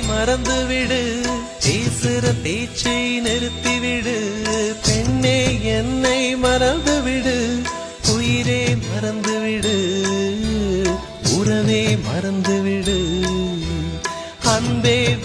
மறந்துவிடு, பேசுற பேச்சை நிறுத்திவிடு, பெண்ணே என்னை மறந்துவிடு, உயிரே மறந்துவிடு, உறவே மறந்துவிடு, அன்பே